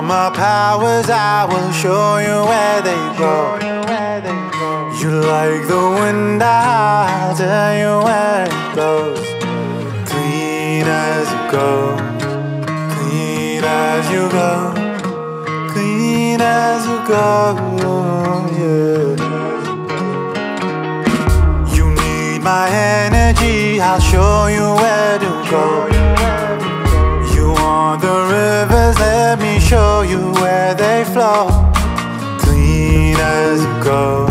my powers, I will show you where they go. You like the wind, I'll tell you where it goes. Clean as you go, clean as you go, clean as you go, yeah. You need my energy, I'll show you where to go. You want the rivers, let me show you where they flow. Clean as you go,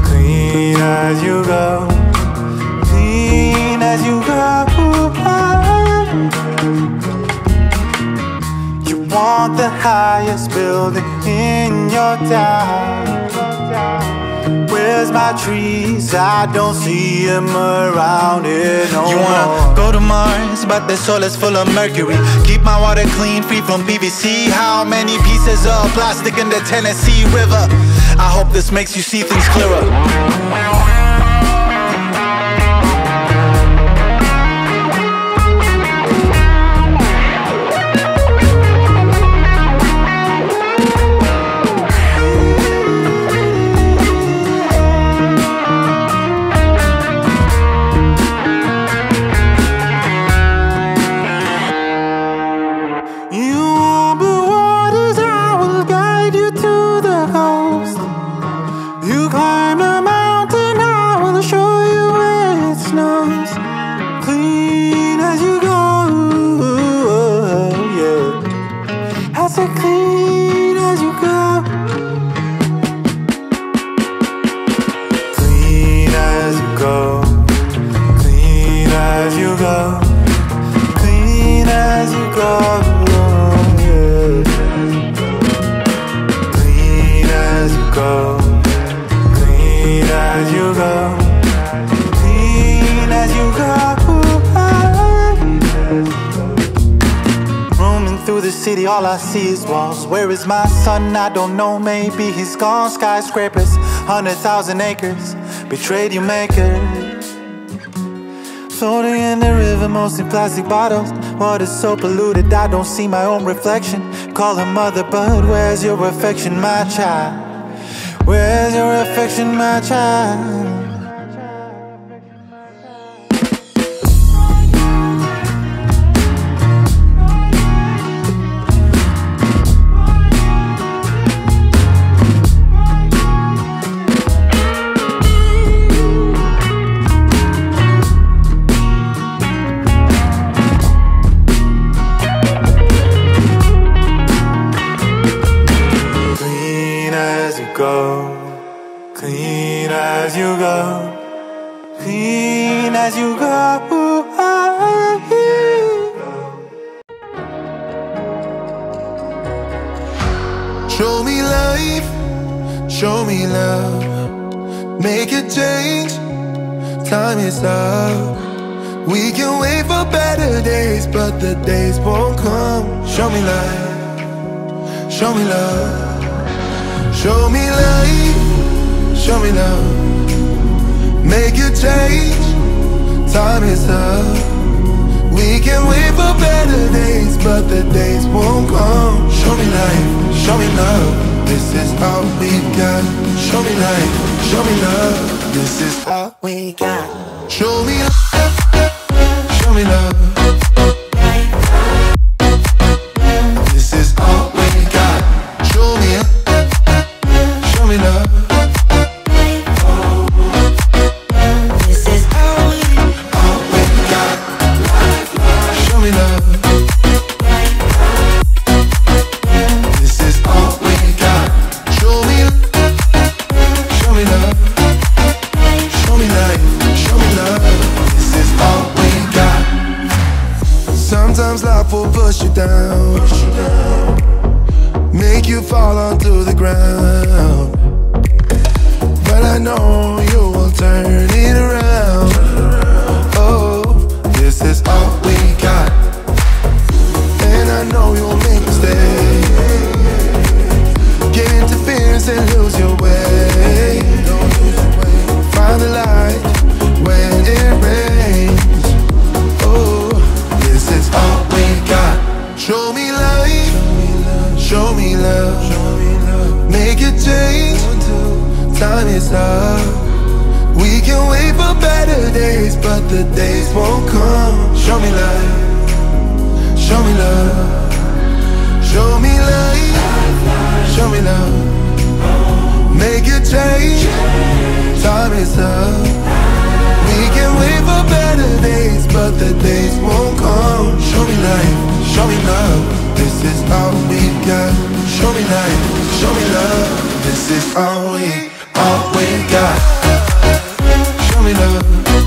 clean as you go, clean as you go. You want the highest building in your town. Where's my trees? I don't see them around here no more. You wanna go to Mars, but the soil is full of mercury. Keep my water clean, free from PVC. How many pieces of plastic in the Tennessee River? I hope this makes you see things clearer. Clean as you go, clean as you go, clean as you go, clean as you go, yeah. Clean as you go, clean as you go, clean as you go. Through the city, all I see is walls. Where is my son? I don't know, maybe he's gone. Skyscrapers, 100,000 acres, betrayed your maker. Floating in the river, mostly plastic bottles. Water's so polluted, I don't see my own reflection. Call her mother, but where's your affection, my child? Where's your affection, my child? Go, clean as you go, clean as you go. Show me life, show me love, make a change, time is up. We can wait for better days, but the days won't come. Show me life, show me love. Show me life, show me love, make a change, time is up. We can wait for better days, but the days won't come. Show me life, show me love, this is all we got. Show me life, show me love, this is all we got. Show me love, show me love, this is all we got. Show me love, show me love. This is all we got. Show me love. This is all we got. Show me love. Show me life. Show me love. This is all we got. Sometimes life will push you down, make you fall onto the ground, but I know you will turn it around. Oh, this is all we got, and I know you'll make mistakes, get interference and lose your way. Find the light when it rains. Oh, this is all we got. Show me life, show time is up. We can wait for better days, but the days won't come. Show me life, show me love. Show me life, show me love. Make a change, time is up. We can wait for better days, but the days won't come. Show me life, show me love. This is all we got. Show me life, show me love. This is all we got. Show me love.